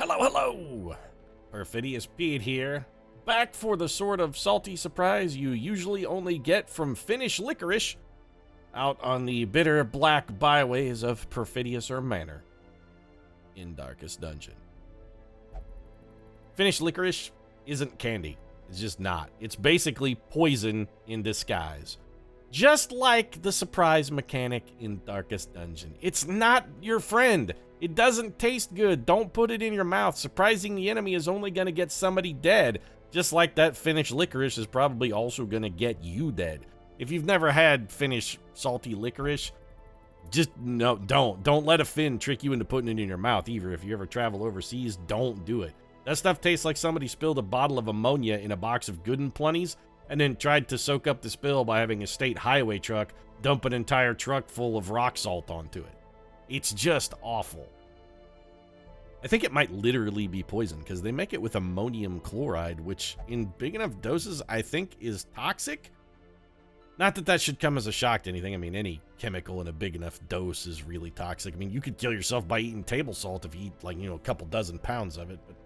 Hello! Perfidious Pete here, back for the sort of salty surprise you usually only get from Finnish licorice out on the bitter black byways of Perfidious Manor in Darkest Dungeon. Finnish licorice isn't candy. It's just not. It's basically poison in disguise. Just like the surprise mechanic in Darkest Dungeon. It's not your friend. It doesn't taste good. Don't put it in your mouth. Surprising the enemy is only going to get somebody dead. Just like that Finnish licorice is probably also going to get you dead. If you've never had Finnish salty licorice, just no, don't let a Finn trick you into putting it in your mouth either. If you ever travel overseas, don't do it. That stuff tastes like somebody spilled a bottle of ammonia in a box of Good and Plenty's and then tried to soak up the spill by having a state highway truck dump an entire truck full of rock salt onto it. It's just awful. I think it might literally be poison because they make it with ammonium chloride, which in big enough doses I think is toxic. Not that that should come as a shock to anything. I mean, any chemical in a big enough dose is really toxic. I mean, you could kill yourself by eating table salt if you eat, like, a couple dozen pounds of it. But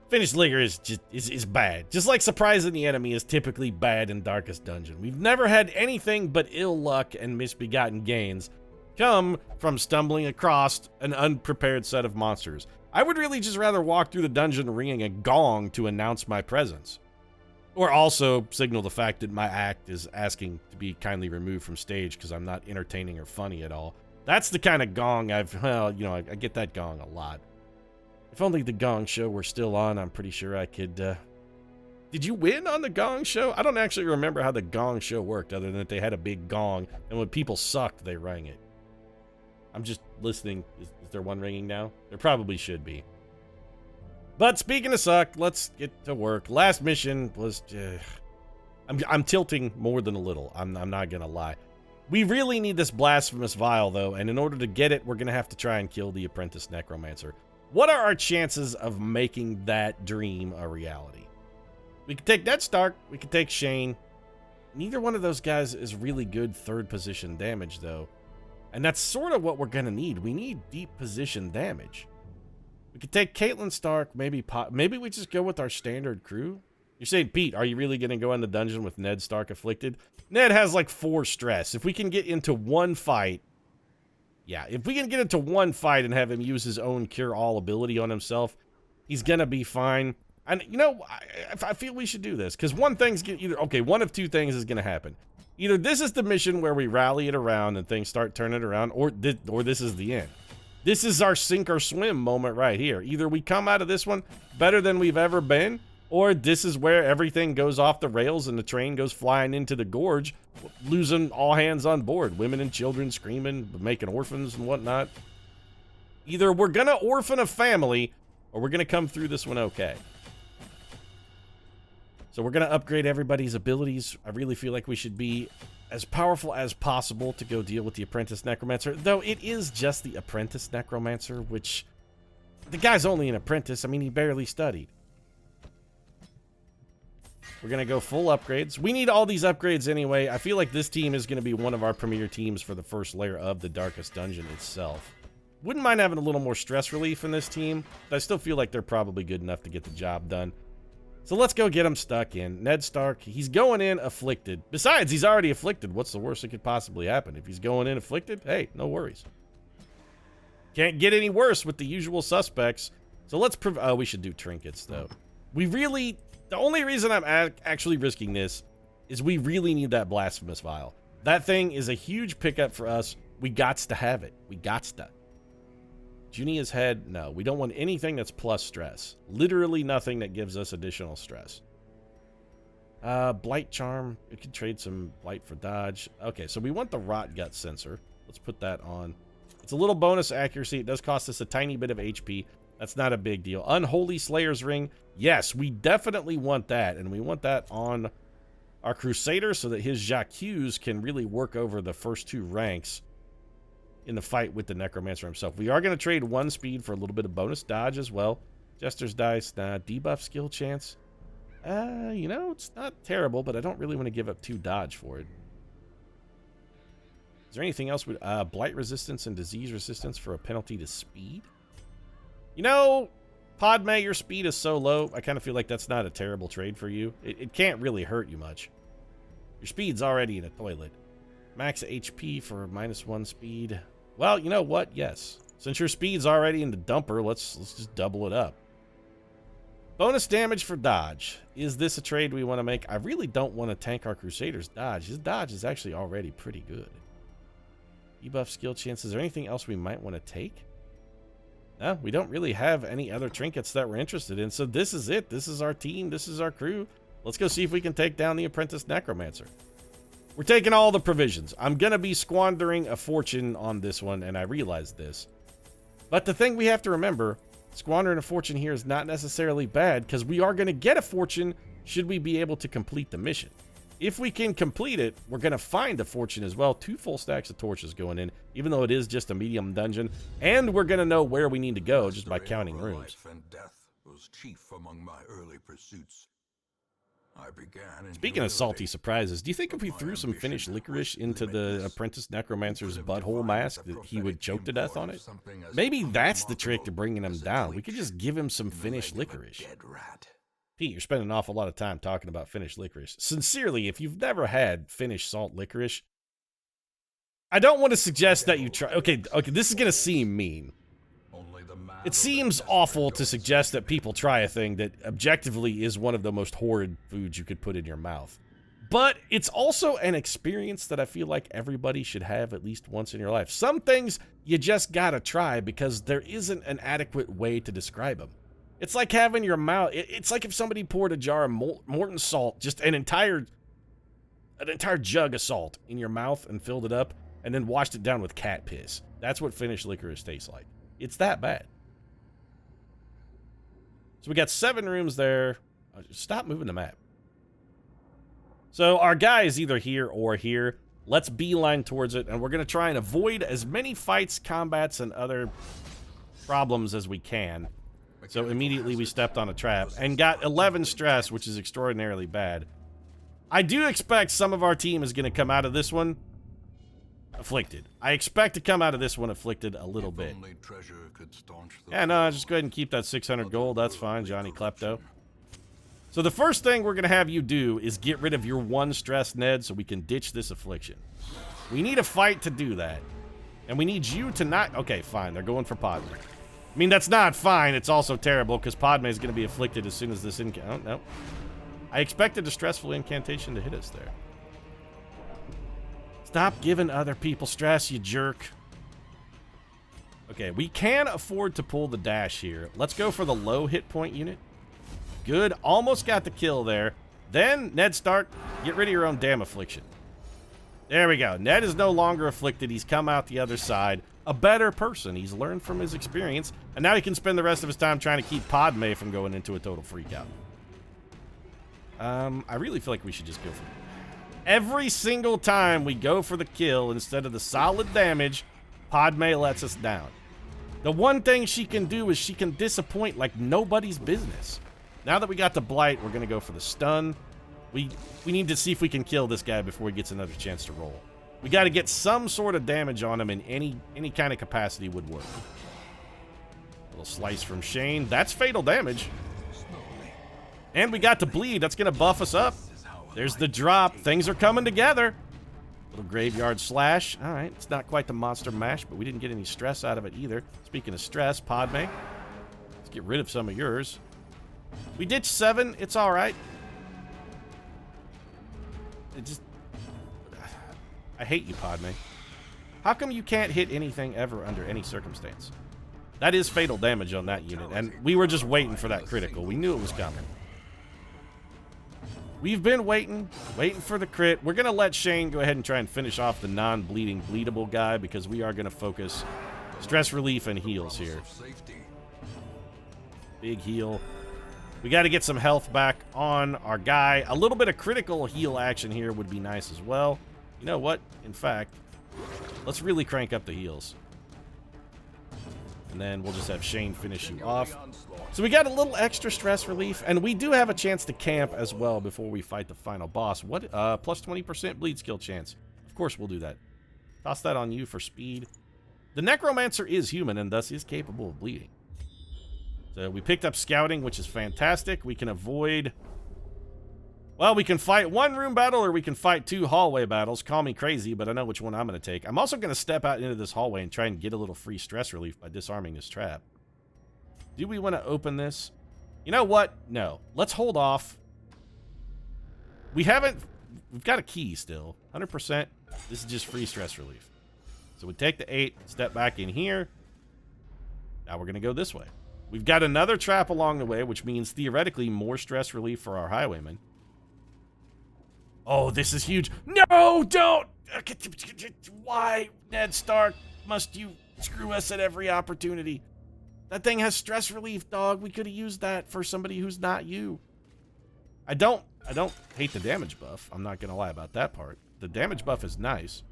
Finnish liquor is bad. Just like surprising the enemy is typically bad in Darkest Dungeon. We've never had anything but ill luck and misbegotten gains come from stumbling across an unprepared set of monsters. I would really just rather walk through the dungeon ringing a gong to announce my presence. Or also signal the fact that my act is asking to be kindly removed from stage because I'm not entertaining or funny at all. That's the kind of gong I get that gong a lot. If only the gong show were still on, I'm pretty sure I could, Did you win on the gong show? I don't actually remember how the gong show worked other than that they had a big gong and when people sucked, they rang it. I'm just listening. Is there one ringing now? There probably should be. But speaking of suck, let's get to work. Last mission was... I'm tilting more than a little. I'm not going to lie. We really need this blasphemous vial, though, and in order to get it, we're going to have to try and kill the apprentice necromancer. What are our chances of making that dream a reality? We could take Ned Stark. We could take Shane. Neither one of those guys is really good third position damage, though. And that's sort of what we're going to need. We need deep position damage. We could take Caitlin Stark, maybe we just go with our standard crew. You're saying, Pete, are you really going to go in the dungeon with Ned Stark afflicted? Ned has like 4 stress. If we can get into one fight, if we can get into one fight and have him use his own cure-all ability on himself, he's going to be fine. And, I feel we should do this, because one of two things is going to happen. Either this is the mission where we rally it around and things start turning around, or this is the end. This is our sink or swim moment right here. Either we come out of this one better than we've ever been, or this is where everything goes off the rails and the train goes flying into the gorge, losing all hands on board. Women and children screaming, making orphans and whatnot. Either we're going to orphan a family, or we're going to come through this one okay. So we're going to upgrade everybody's abilities. I really feel like we should be as powerful as possible to go deal with the Apprentice Necromancer. Though it is just the Apprentice Necromancer, which... the guy's only an apprentice. I mean, he barely studied. We're going to go full upgrades. We need all these upgrades anyway. I feel like this team is going to be one of our premier teams for the first layer of the Darkest Dungeon itself. Wouldn't mind having a little more stress relief in this team, but I still feel like they're probably good enough to get the job done. So let's go get him stuck in. Ned Stark, he's going in afflicted. Besides, he's already afflicted. What's the worst that could possibly happen? If he's going in afflicted, hey, no worries. Can't get any worse with the usual suspects. So let's we should do trinkets, though. The only reason I'm actually risking this is we really need that blasphemous vial. That thing is a huge pickup for us. We gots to have it. We gots to. Junia's head, no. We don't want anything that's plus stress. Literally nothing that gives us additional stress. Blight charm. We could trade some blight for dodge. Okay, so we want the rot gut sensor. Let's put that on. It's a little bonus accuracy. It does cost us a tiny bit of HP. That's not a big deal. Unholy Slayer's ring. Yes, we definitely want that. And we want that on our Crusader so that his Jacques can really work over the first 2 ranks in the fight with the Necromancer himself. We are going to trade 1 speed for a little bit of bonus dodge as well. Jester's Dice, debuff skill chance. It's not terrible, but I don't really want to give up 2 dodge for it. Is there anything else with blight resistance and disease resistance for a penalty to speed? Padme, your speed is so low, I kind of feel like that's not a terrible trade for you. It can't really hurt you much. Your speed's already in a toilet. Max HP for -1 speed. Well, you know what? Yes. Since your speed's already in the dumper, let's just double it up. Bonus damage for dodge. Is this a trade we want to make? I really don't want to tank our Crusader's dodge. His dodge is actually already pretty good. Debuff skill chances. Is there anything else we might want to take? No, we don't really have any other trinkets that we're interested in. So this is it. This is our team. This is our crew. Let's go see if we can take down the Apprentice Necromancer. We're taking all the provisions. I'm going to be squandering a fortune on this one, and I realize this. But the thing we have to remember, squandering a fortune here is not necessarily bad, because we are going to get a fortune should we be able to complete the mission. If we can complete it, we're going to find a fortune as well. 2 full stacks of torches going in, even though it is just a medium dungeon. And we're going to know where we need to go just by counting rooms. Life and death was chief among my early pursuits. I began Speaking of salty surprises, do you think if we threw some finished licorice into the Apprentice Necromancer's butthole mask that he would choke to death on it? Maybe that's the trick to bringing him down. We could just give him some finished licorice. Pete, you're spending an awful lot of time talking about finished licorice. Sincerely, if you've never had finished salt licorice, I don't want to suggest that you try. Okay, this is going to seem mean. It seems awful to suggest that people try a thing that objectively is one of the most horrid foods you could put in your mouth. But it's also an experience that I feel like everybody should have at least once in your life. Some things you just gotta try because there isn't an adequate way to describe them. It's like having your mouth, it's like if somebody poured a jar of Morton salt, just an entire jug of salt in your mouth and filled it up and then washed it down with cat piss. That's what finished licorice tastes like. It's that bad. So we got 7 rooms there. Stop moving the map. So our guy is either here or here. Let's beeline towards it, and we're going to try and avoid as many fights, combats, and other problems as we can. So immediately we stepped on a trap and got 11 stress, which is extraordinarily bad. I do expect some of our team is going to come out of this one afflicted. I expect to come out of this one afflicted a little bit. Yeah, no, just go ahead and keep that 600 gold. That's fine, Johnny Klepto. So the first thing we're going to have you do is get rid of your 1 stress, Ned, so we can ditch this affliction. We need a fight to do that. And we need you to not... Okay, fine. They're going for Padme. I mean, that's not fine. It's also terrible, because Padme is going to be afflicted as soon as this... Oh, no. I expected a stressful incantation to hit us there. Stop giving other people stress, you jerk. Okay, we can afford to pull the dash here. Let's go for the low hit point unit. Good. Almost got the kill there. Then, Ned Stark, get rid of your own damn affliction. There we go. Ned is no longer afflicted. He's come out the other side. A better person. He's learned from his experience. And now he can spend the rest of his time trying to keep Padme from going into a total freakout. I really feel like we should just go for it. Every single time we go for the kill instead of the solid damage, Padme lets us down. The one thing she can do is she can disappoint like nobody's business. Now that we got the blight, we're going to go for the stun. We need to see if we can kill this guy before he gets another chance to roll. We got to get some sort of damage on him in any kind of capacity would work. A little slice from Shane. That's fatal damage. And we got the bleed. That's going to buff us up. There's the drop. Things are coming together. Little graveyard slash. All right. It's not quite the monster mash, but we didn't get any stress out of it either. Speaking of stress, Padme, let's get rid of some of yours. We ditched 7. It's all right. I hate you, Padme. How come you can't hit anything ever under any circumstance? That is fatal damage on that unit, and we were just waiting for that critical. We knew it was coming. We've been waiting for the crit. We're going to let Shane go ahead and try and finish off the non-bleeding, bleedable guy because we are going to focus stress relief and heals here. Big heal. We got to get some health back on our guy. A little bit of critical heal action here would be nice as well. You know what? In fact, let's really crank up the heals. And then we'll just have Shane finish you off. So we got a little extra stress relief, and we do have a chance to camp as well before we fight the final boss. What? Plus 20% bleed skill chance. Of course we'll do that. Toss that on you for speed. The Necromancer is human and thus is capable of bleeding. So we picked up scouting, which is fantastic. We can avoid... Well, we can fight one room battle or we can fight 2 hallway battles. Call me crazy, but I know which one I'm going to take. I'm also going to step out into this hallway and try and get a little free stress relief by disarming this trap. Do we want to open this? You know what? No. Let's hold off. We've got a key still. 100%. This is just free stress relief. So we take the 8, step back in here. Now we're going to go this way. We've got another trap along the way, which means theoretically more stress relief for our highwaymen. Oh, this is huge. No, don't! Why, Ned Stark, must you screw us at every opportunity? That thing has stress relief, dog. We could have used that for somebody who's not you. I don't hate the damage buff. I'm not going to lie about that part. The damage buff is nice.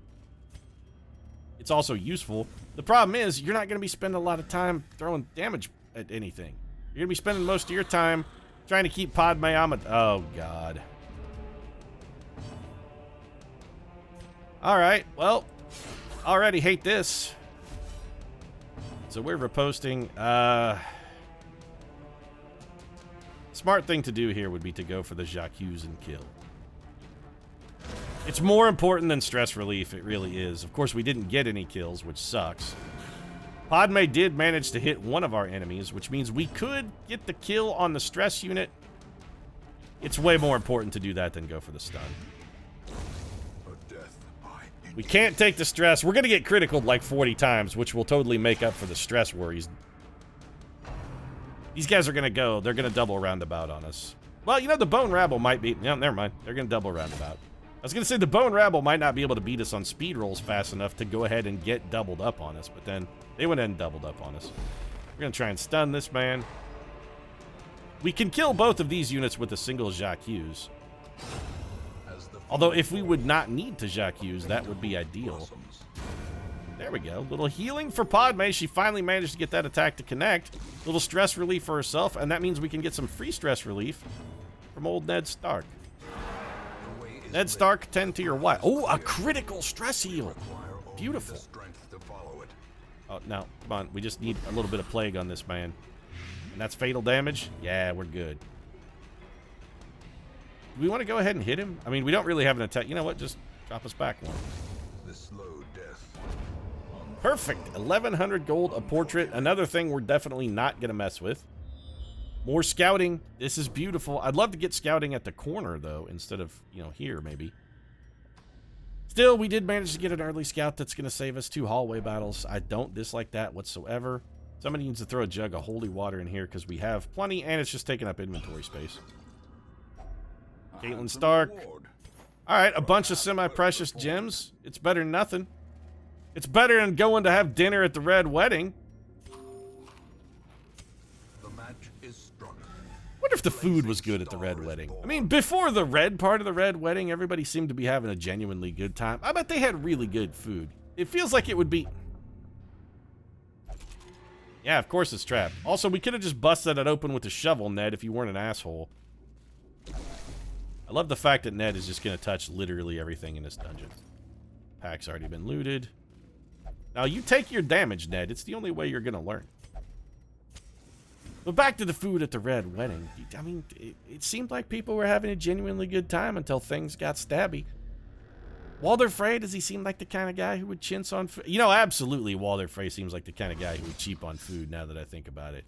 It's also useful. The problem is, you're not going to be spending a lot of time throwing damage at anything. You're going to be spending most of your time trying to keep Padme Amidala. Oh, God. Alright, well, already hate this. So we're riposting. Smart thing to do here would be to go for the Jacques and kill. It's more important than stress relief, it really is. Of course, we didn't get any kills, which sucks. Padme did manage to hit one of our enemies, which means we could get the kill on the stress unit. It's way more important to do that than go for the stun. We can't take the stress. We're going to get criticaled like 40 times, which will totally make up for the stress worries. These guys are going to go. They're going to double roundabout on us. Well, you know, the Bone Rabble might be... No, never mind. They're going to double roundabout. I was going to say the Bone Rabble might not be able to beat us on speed rolls fast enough to go ahead and get doubled up on us, but then they went ahead and doubled up on us. We're going to try and stun this man. We can kill both of these units with a single Jacques. Although, if we would not need to Jacques, that would be ideal. There we go. Little healing for Padme. She finally managed to get that attack to connect. Little stress relief for herself, and that means we can get some free stress relief from old Ned Stark. Ned Stark, tend to your wife. Oh, a critical stress heal. Beautiful. Oh, no. Come on. We just need a little bit of plague on this man. And that's fatal damage? Yeah, we're good. Do we want to go ahead and hit him? I mean, we don't really have an attack. You know what? Just drop us back one. The slow death. Perfect. 1,100 gold a portrait. Another thing we're definitely not going to mess with. More scouting. This is beautiful. I'd love to get scouting at the corner, though, instead of, you know, here, maybe. Still, we did manage to get an early scout that's going to save us 2 hallway battles. I don't dislike that whatsoever. Somebody needs to throw a jug of holy water in here because we have plenty, and it's just taking up inventory space. Caitlin Stark. Alright, a bunch of semi-precious gems. It's better than nothing. It's better than going to have dinner at the Red Wedding. The match is strong. Wonder if the food was good at the Red Wedding. I mean, before the red part of the Red Wedding, everybody seemed to be having a genuinely good time. I bet they had really good food. It feels like it would be... Yeah, of course it's trapped. Also, we could have just busted it open with a shovel, Ned, if you weren't an asshole. I love the fact that Ned is just going to touch literally everything in this dungeon. Pack's already been looted. Now, you take your damage, Ned. It's the only way you're going to learn. But back to the food at the Red Wedding. I mean, it seemed like people were having a genuinely good time until things got stabby. Walder Frey, does he seem like the kind of guy who would chintz on food? You know, absolutely, Walder Frey seems like the kind of guy who would cheap on food now that I think about it.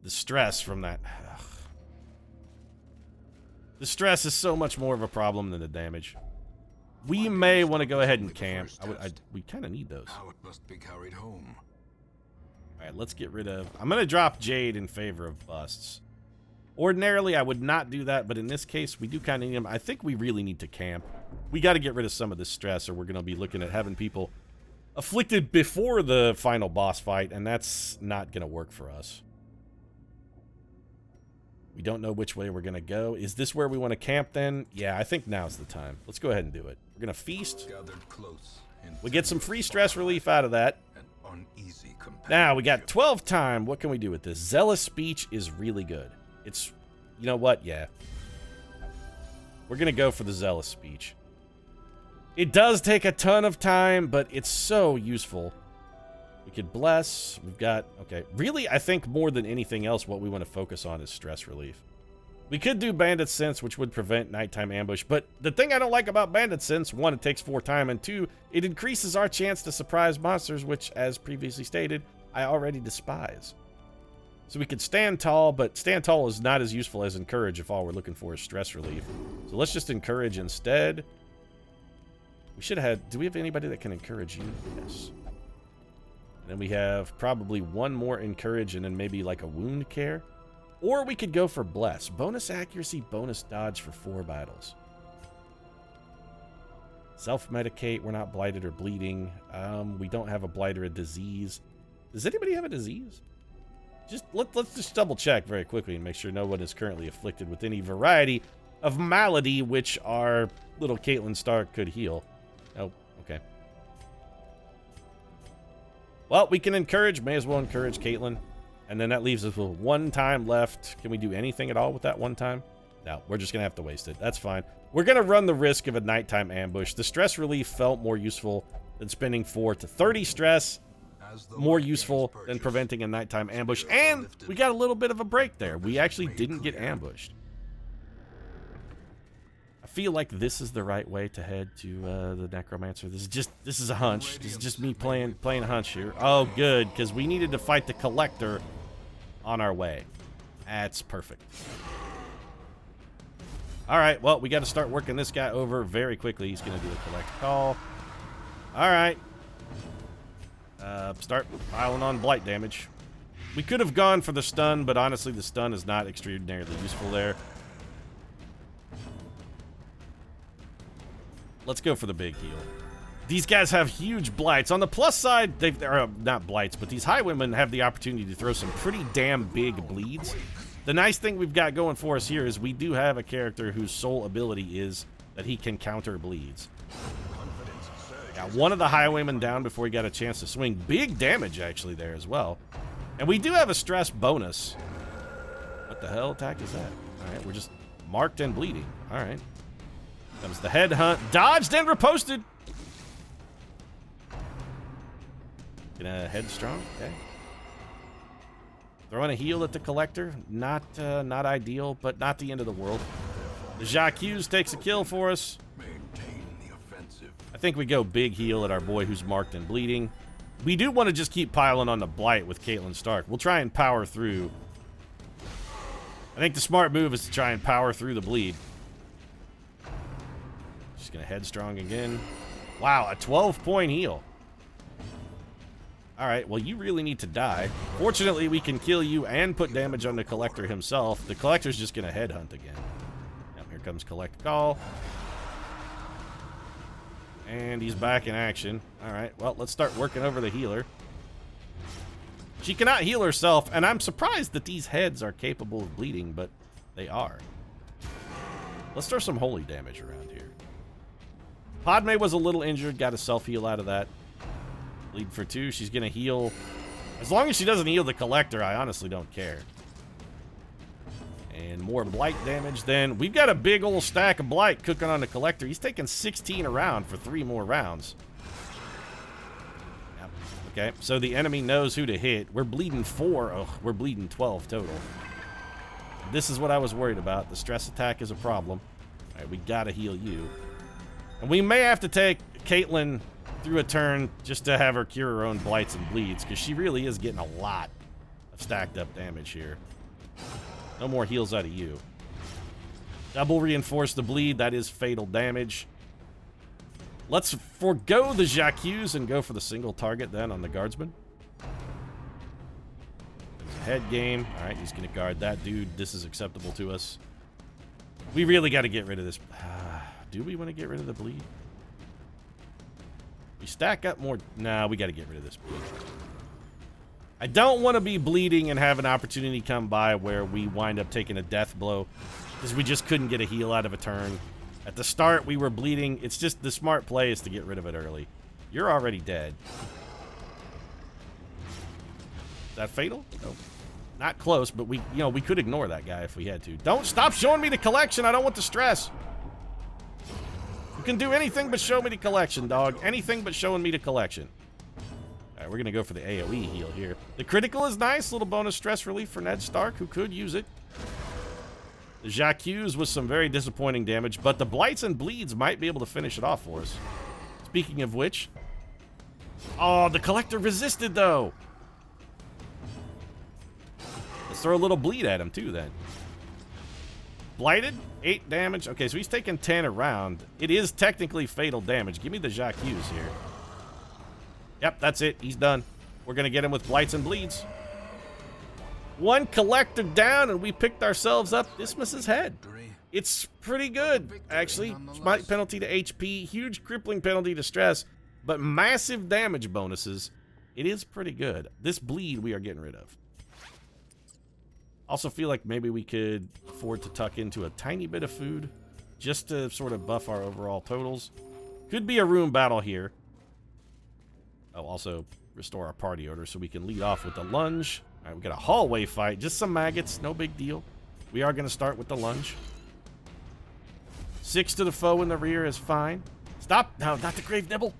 The stress from that... Ugh. The stress is so much more of a problem than the damage. We may want to go ahead and camp. We kind of need those. How it must be carried home. Alright, let's get rid of... I'm going to drop Jade in favor of busts. Ordinarily, I would not do that, but in this case, we do kind of need them. I think we really need to camp. We got to get rid of some of this stress, or we're going to be looking at having people afflicted before the final boss fight, and that's not going to work for us. We don't know which way we're going to go. Is this where we want to camp then? Yeah, I think now's the time. Let's go ahead and do it. We're going to feast. We get some free stress relief out of that. Now, we got 12 time. What can we do with this? Zealous speech is really good. It's, you know what? Yeah. We're going to go for the zealous speech. It does take a ton of time, but it's so useful. We could bless. We've got, okay. Really, I think more than anything else, what we want to focus on is stress relief. We could do Bandit's Sense, which would prevent nighttime ambush, but the thing I don't like about Bandit's Sense, 1, it takes 4 time, and 2, it increases our chance to surprise monsters, which, as previously stated, I already despise. So we could stand tall, but stand tall is not as useful as encourage if all we're looking for is stress relief. So let's just encourage instead. We should have had, do we have anybody that can encourage you? Yes. And then we have probably 1 more encourage and then maybe like a wound care. Or we could go for bless. Bonus accuracy, bonus dodge for 4 battles. Self-medicate, we're not blighted or bleeding. We don't have a blight or a disease. Does anybody have a disease? Let's just double check very quickly and make sure no one is currently afflicted with any variety of malady which our little Caitlin Stark could heal. Oh, okay. Well, we can encourage, may as well encourage Caitlin. And then that leaves us with 1 time left. Can we do anything at all with that 1 time? No, we're just going to have to waste it. That's fine. We're going to run the risk of a nighttime ambush. The stress relief felt more useful than spending 4 to 30 stress. More useful than preventing a nighttime ambush. And we got a little bit of a break there. We actually didn't get ambushed. I feel like this is the right way to head to the Necromancer. This is a hunch. This is just me playing a hunch here. Oh, good, because we needed to fight the Collector on our way. That's perfect. All right, well, we got to start working this guy over very quickly. He's going to do a collect call. All right. Start piling on blight damage. We could have gone for the stun, but honestly, the stun is not extraordinarily useful there. Let's go for the big heal. These guys have huge blights. On the plus side, they're not blights, but these highwaymen have the opportunity to throw some pretty damn big bleeds. The nice thing we've got going for us here is we do have a character whose sole ability is that he can counter bleeds. Got 1 of the highwaymen down before he got a chance to swing. Big damage, actually, there as well. And we do have a stress bonus. What the hell attack is that? All right, we're just marked and bleeding. All right. Comes the headhunt. Dodged and riposted. Gonna headstrong. Okay. Throwing a heal at the Collector. Not ideal, but not the end of the world. The Jacques takes a kill for us. I think we go big heal at our boy who's marked and bleeding. We do want to just keep piling on the blight with Caitlin Stark. We'll try and power through. I think the smart move is to try and power through the bleed. Just gonna headstrong again. Wow, a 12-point heal. Alright, well, you really need to die. Fortunately, we can kill you and put damage on the Collector himself. The Collector's just gonna headhunt again. Yep, here comes Collect Call. And he's back in action. Alright, well, let's start working over the healer. She cannot heal herself, and I'm surprised that these heads are capable of bleeding, but they are. Let's throw some holy damage around here. Padme was a little injured, got a self-heal out of that. Bleed for 2, she's gonna heal. As long as she doesn't heal the Collector, I honestly don't care. And more blight damage then. We've got a big old stack of blight cooking on the Collector. He's taking 16 around for 3 more rounds. Yep. Okay, so the enemy knows who to hit. We're bleeding 4. Oh, we're bleeding 12 total. This is what I was worried about. The stress attack is a problem. All right, we gotta heal you. And we may have to take Caitlin through a turn just to have her cure her own blights and bleeds, because she really is getting a lot of stacked up damage here. No more heals out of you. Double reinforce the bleed. That is fatal damage. Let's forego the Jacques and go for the single target then on the guardsman. There's a head game. All right, he's going to guard that dude. This is acceptable to us. We really got to get rid of this. Do we want to get rid of the bleed? We stack up more. Nah, we got to get rid of this bleed. I don't want to be bleeding and have an opportunity come by where we wind up taking a death blow because we just couldn't get a heal out of a turn. At the start, we were bleeding. It's just the smart play is to get rid of it early. You're already dead. Is that fatal? No. Not close, but we could ignore that guy if we had to. Don't stop showing me the collection. I don't want the stress. You can do anything but show me the collection, dog. Anything but showing me the collection. All right, we're going to go for the AoE heal here. The critical is nice. Little bonus stress relief for Ned Stark, who could use it. The J'accuse was some very disappointing damage, but the blights and bleeds might be able to finish it off for us. Speaking of which... Oh, the collector resisted, though. Let's throw a little bleed at him, too, then. Blighted, 8 damage. Okay, so he's taking 10 around. It is technically fatal damage. Give me the J'accuse here. Yep, that's it. He's done. We're going to get him with blights and bleeds. One collector down, and we picked ourselves up Isthmus's head. It's pretty good, actually. Smite penalty to HP, huge crippling penalty to stress, but massive damage bonuses. It is pretty good. This bleed we are getting rid of. Also feel like maybe we could afford to tuck into a tiny bit of food just to sort of buff our overall totals. Could be a room battle here. Oh, also restore our party order so we can lead off with the lunge. All right, we got a hallway fight. Just some maggots, no big deal. We are going to start with the lunge. 6 to the foe in the rear is fine. Stop. No, not the grave nibble.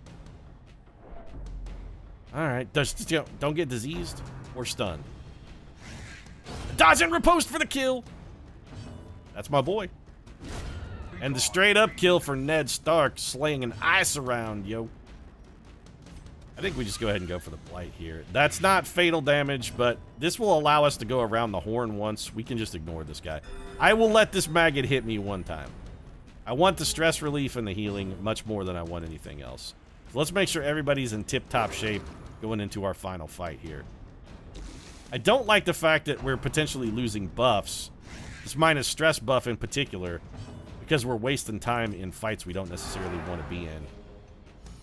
All right, don't get diseased or stunned. Dodge and riposte for the kill. That's my boy. And the straight up kill for Ned Stark, slaying an ice around, yo. I think we just go ahead and go for the blight here. That's not fatal damage, but this will allow us to go around the horn once. We can just ignore this guy. I will let this maggot hit me one time. I want the stress relief and the healing much more than I want anything else. So let's make sure everybody's in tip-top shape going into our final fight here. I don't like the fact that we're potentially losing buffs, this minus stress buff in particular, because we're wasting time in fights we don't necessarily want to be in.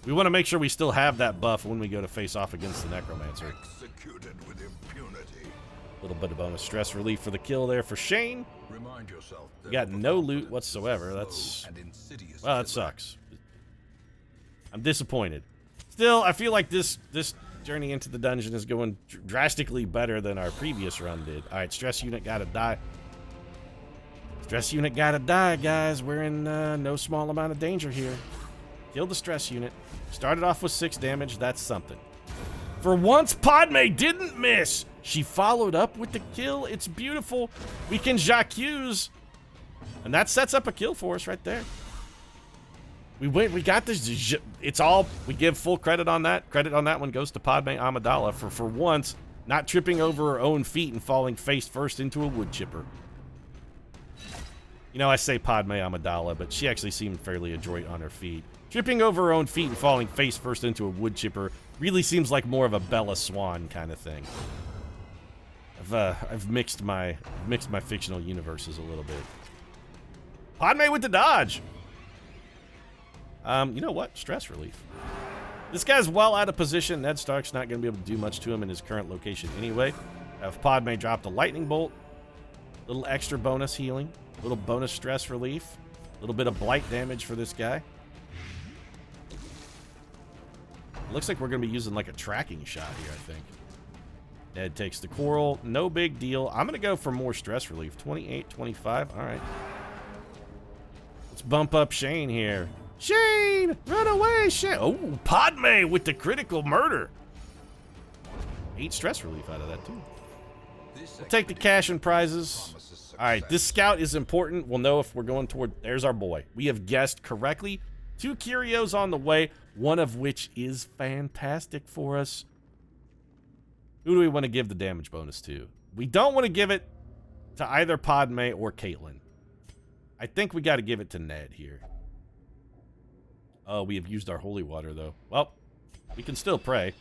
We want to make sure we still have that buff when we go to face off against the Necromancer. Executed with impunity. A little bit of bonus stress relief for the kill there for Shane. Remind yourself We got no loot whatsoever. That's... Well, that sucks. I'm disappointed. Still, I feel like this journey into the dungeon is going drastically better than our previous run did. All right, stress unit gotta die. Stress unit gotta die, guys. We're in no small amount of danger here. Killed the stress unit. Started off with 6 damage. That's something. For once, Padme didn't miss. She followed up with the kill. It's beautiful. We can J'accuse. And that sets up a kill for us right there. We got this. It's all, we give full credit on that. Credit on that one goes to Padme Amidala for once not tripping over her own feet and falling face first into a wood chipper. You know, I say Padme Amidala, but she actually seemed fairly adroit on her feet. Tripping over her own feet and falling face first into a wood chipper really seems like more of a Bella Swan kind of thing. I've mixed my fictional universes a little bit. Padme with the dodge. You know what? Stress relief. This guy's well out of position. Ned Stark's not going to be able to do much to him in his current location anyway. Have Padme dropped a lightning bolt. Little extra bonus healing. Little bonus stress relief. A little bit of blight damage for this guy. Looks like we're going to be using like a tracking shot here, I think. Ned takes the coral. No big deal. I'm going to go for more stress relief. 28, 25. All right. Let's bump up Shane here. Shane! Run away, Shane! Oh, Padme with the critical murder. 8 stress relief out of that, too. We'll take the cash and prizes. All right, this scout is important. We'll know if we're going toward... There's our boy. We have guessed correctly. 2 curios on the way, one of which is fantastic for us. Who do we want to give the damage bonus to? We don't want to give it to either Padme or Caitlyn. I think we got to give it to Ned here. Oh, we have used our holy water, though. Well, we can still pray.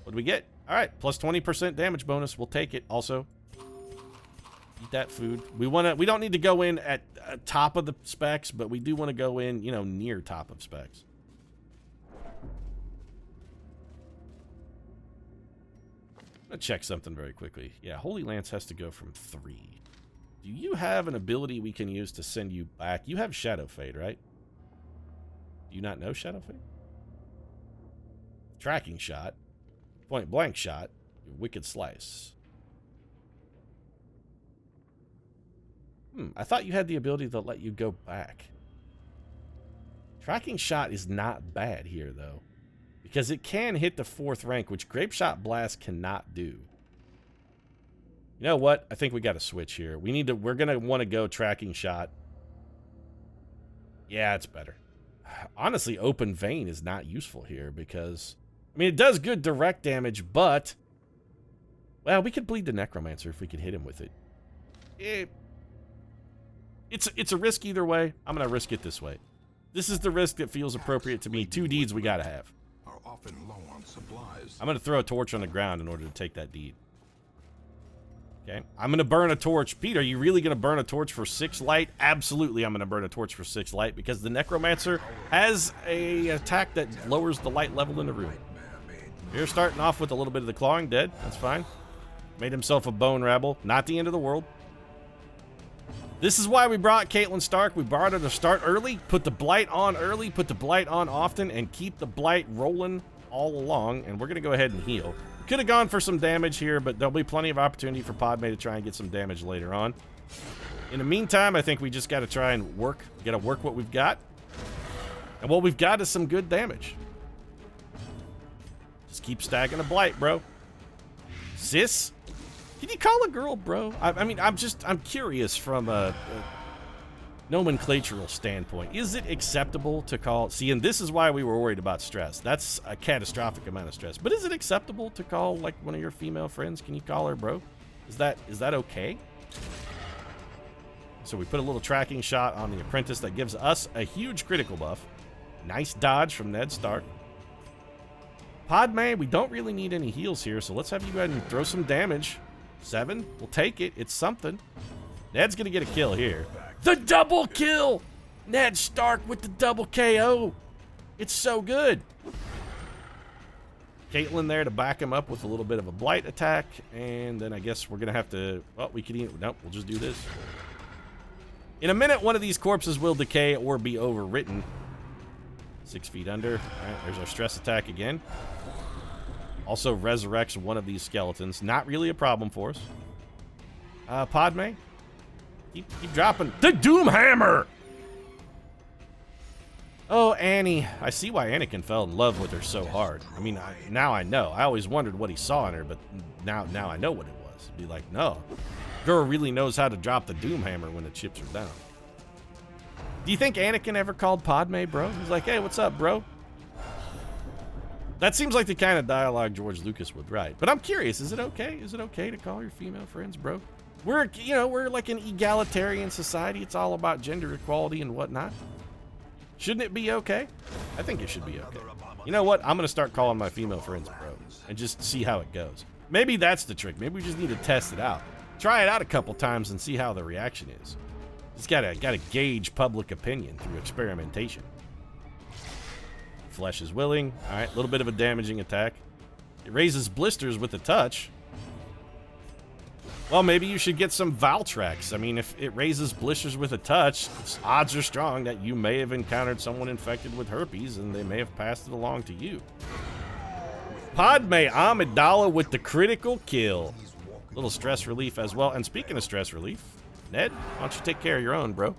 What do we get? All right, plus 20% damage bonus. We'll take it. Also, eat that food. We don't need to go in at top of the specs, but we do want to go in, you know, near top of specs. I'm gonna check something very quickly. Yeah, Holy Lance has to go from 3. Do you have an ability we can use to send you back? You have Shadow Fade, right? Do you not know Shadow Fade? Tracking shot. Point blank shot. Wicked Slice. I thought you had the ability to let you go back. Tracking shot is not bad here, though. because it can hit the 4th rank, which Grape Shot Blast cannot do. You know what? I think we got to switch here. We're going to want to go Tracking Shot. Yeah, it's better. Honestly, Open Vein is not useful here because, I mean, it does good direct damage, but, well, we could bleed the Necromancer if we could hit him with it. It's a risk either way. I'm going to risk it this way. This is the risk that feels appropriate to me. 2 deeds we got to have. Are often low on supplies. I'm going to throw a torch on the ground in order to take that deed. Okay, I'm going to burn a torch. Pete, are you really going to burn a torch for 6 light? Absolutely, I'm going to burn a torch for 6 light because the Necromancer has a attack that lowers the light level in the room. Here, starting off with a little bit of the clawing, dead. That's fine. Made himself a bone rabble. Not the end of the world. This is why we brought Caitlin Stark. We brought her to start early, put the Blight on early, put the Blight on often, and keep the Blight rolling all along. And we're going to go ahead and heal. Could have gone for some damage here, but there'll be plenty of opportunity for Padme to try and get some damage later on. In the meantime, I think we just got to try and work. Got to work what we've got. And what we've got is some good damage. Just keep stacking a Blight, bro. Sis? Can you call a girl bro? I mean, I'm curious from a nomenclatural standpoint. Is it acceptable to call... See, and this is why we were worried about stress. That's a catastrophic amount of stress. But is it acceptable to call, like, one of your female friends? Can you call her bro? Is that okay? So we put a little tracking shot on the Apprentice that gives us a huge critical buff. Nice dodge from Ned Stark. Padme, we don't really need any heals here, so let's have you go ahead and throw some damage. 7, we'll take it. It's something. Ned's gonna get a kill here. The double kill! Ned Stark with the double KO. It's so good. Caitlin there to back him up with a little bit of a Blight attack, and then I guess we're gonna have to... Well, we can... Nope, we'll just do this. In a minute, one of these corpses will decay or be overwritten. 6 feet under. All right, there's our stress attack again. Also resurrects one of these skeletons. Not really a problem for us. Padme? Keep dropping. The Doom Hammer! Oh, Annie. I see why Anakin fell in love with her so hard. I mean, now I know. I always wondered what he saw in her, but now I know what it was. Be like, no. Girl really knows how to drop the Doom Hammer when the chips are down. Do you think Anakin ever called Padme, bro? He's like, hey, what's up, bro? That seems like the kind of dialogue George Lucas would write. But I'm curious, is it okay? Is it okay to call your female friends, bro? We're like an egalitarian society. It's all about gender equality and whatnot. Shouldn't it be okay? I think it should be okay. You know what? I'm going to start calling my female friends, bro, and just see how it goes. Maybe that's the trick. Maybe we just need to test it out. Try it out a couple times and see how the reaction is. Just gotta gauge public opinion through experimentation. Flesh is willing. All right, a little bit of a damaging attack. It raises blisters with a touch. Well, maybe you should get some Valtrex. I mean, if it raises blisters with a touch, odds are strong that you may have encountered someone infected with herpes and they may have passed it along to you. Padme Amidala with the critical kill. A little stress relief as well. And speaking of stress relief, Ned, why don't you take care of your own, bro?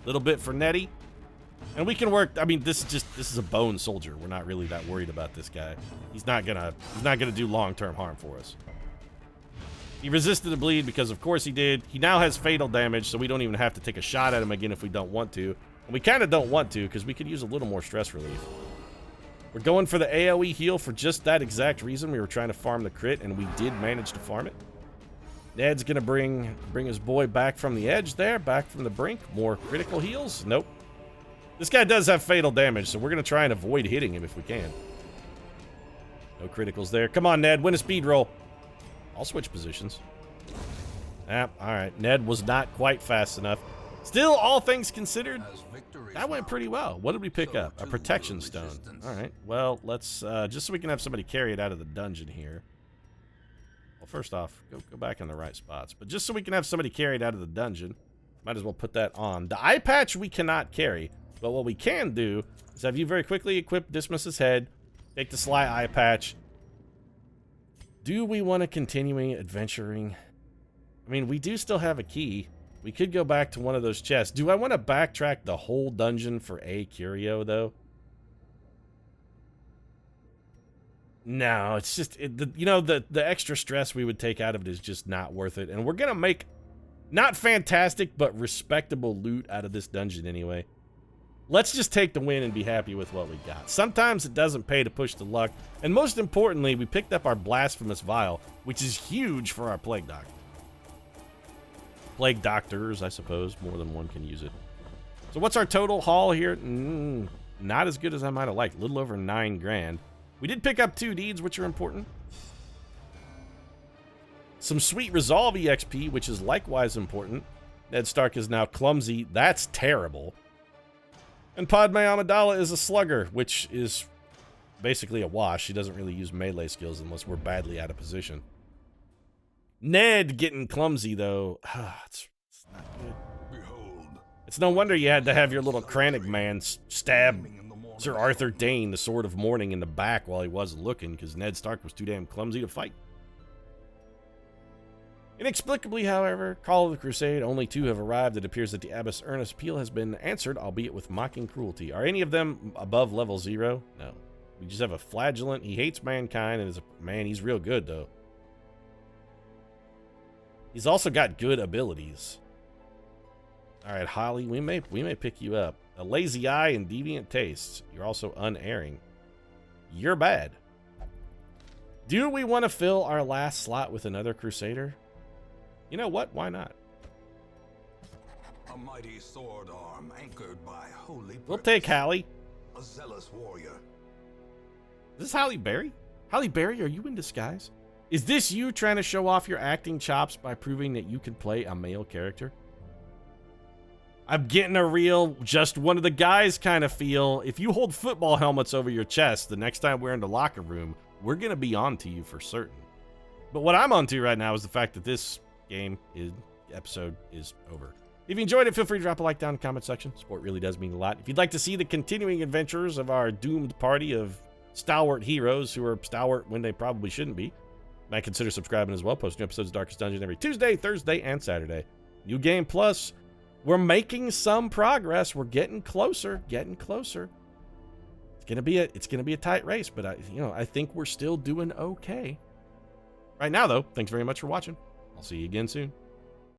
Little bit for Nettie. And we can work. I mean, this is a bone soldier. We're not really that worried about this guy. He's not gonna do long-term harm for us. He resisted the bleed because of course he did. He now has fatal damage, so we don't even have to take a shot at him again if we don't want to. And we kind of don't want to because we could use a little more stress relief. We're going for the AoE heal for just that exact reason. We were trying to farm the crit, and we did manage to farm it. Ned's gonna bring his boy back from the edge there, back from the brink. More critical heals? Nope. This guy does have fatal damage, so we're going to try and avoid hitting him if we can. No criticals there. Come on, Ned. Win a speed roll. I'll switch positions. Ah, all right. Ned was not quite fast enough. Still, all things considered, that went pretty well. What did we pick up? A protection stone. All right. Well, let's, just so we can have somebody carry it out of the dungeon here. Well, first off, go back in the right spots. But just so we can have somebody carry it out of the dungeon, might as well put that on. The eye patch we cannot carry. But what we can do is have you very quickly equip Dismas's head, take the Sly eye patch. Do we want to continue adventuring? I mean, we do still have a key. We could go back to one of those chests. Do I want to backtrack the whole dungeon for a curio, though? No, it's just, the extra stress we would take out of it is just not worth it. And we're going to make not fantastic, but respectable loot out of this dungeon anyway. Let's just take the win and be happy with what we got. Sometimes it doesn't pay to push the luck. And most importantly, we picked up our blasphemous vial, which is huge for our plague doctor. Plague doctors, I suppose. More than one can use it. So what's our total haul here? Not as good as I might have liked. A little over 9 grand. We did pick up 2 deeds, which are important. Some sweet resolve EXP, which is likewise important. Ned Stark is now clumsy. That's terrible. And Padme Amidala is a slugger, which is basically a wash. She doesn't really use melee skills unless we're badly out of position. Ned getting clumsy, though. It's not good. Behold, It's no wonder you had to have your little Kranich man stab Sir Arthur Dane, the Sword of Morning, in the back while he wasn't looking, because Ned Stark was too damn clumsy to fight. Inexplicably, however, Call of the Crusade, only 2 have arrived. It appears that the Abbess' earnest appeal has been answered, albeit with mocking cruelty. Are any of them above level 0? No. We just have a flagellant. He hates mankind and is a man. He's real good, though. He's also got good abilities. All right, Holly, we may pick you up. A lazy eye and deviant tastes. You're also unerring. You're bad. Do we want to fill our last slot with another Crusader? You know what? Why not? a mighty sword arm anchored by holy We'll purpose. take Hallie. A zealous warrior. Is this Halle Berry? Halle Berry, are you in disguise? Is this you trying to show off your acting chops by proving that you can play a male character? I'm getting a real just one of the guys kind of feel. If you hold football helmets over your chest the next time we're in the locker room, we're going to be on to you for certain. But what I'm on to right now is the fact that this episode is over. If you enjoyed it, feel free to drop a like down in the comment section. Support really does mean a lot. If you'd like to see the continuing adventures of our doomed party of stalwart heroes who are stalwart when they probably shouldn't be, you might consider subscribing as well. Post new episodes of Darkest Dungeon every Tuesday, Thursday, and Saturday. New Game Plus. We're making some progress. We're getting closer, getting closer. It's gonna be a tight race, but I think we're still doing okay. Right now, though, thanks very much for watching. I'll see you again soon.